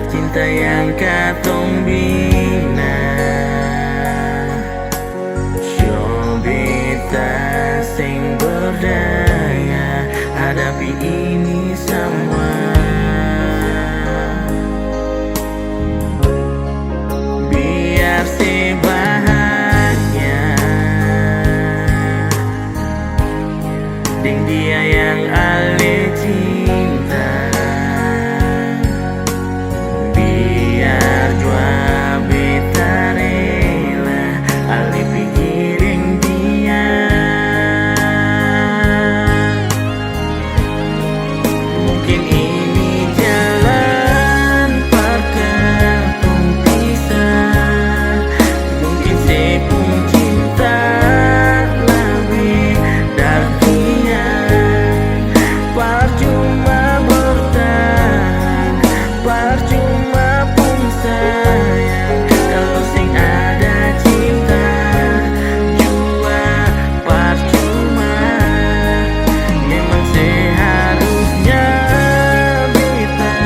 cinta yang katong bina. Coba sing berdaya hadapi ini semua. Biar sebahagia dengan dia yang Ale cinta. Biar jua beta rela Ale pikirin dia. Mungkin ini jalan perkatong pisah, mungkin sepung cinta lebih d'artinya. Percuma bertahan, percuma pun sayang, kalau sing ada cinta jua percuma. Memang seharusnya beta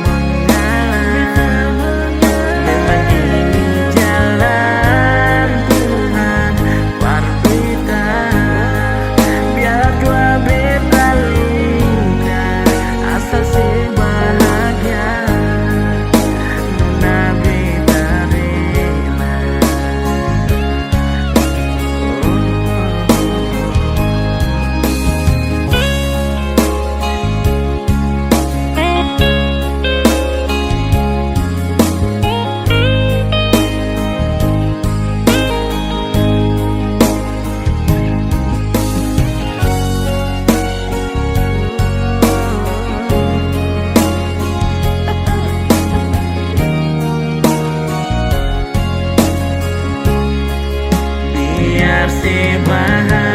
mengalah. Memang ini jalan Tuhan berbeda. Biar jua beta luka asal sebahagia. Nona beta rela. Biar sebahagia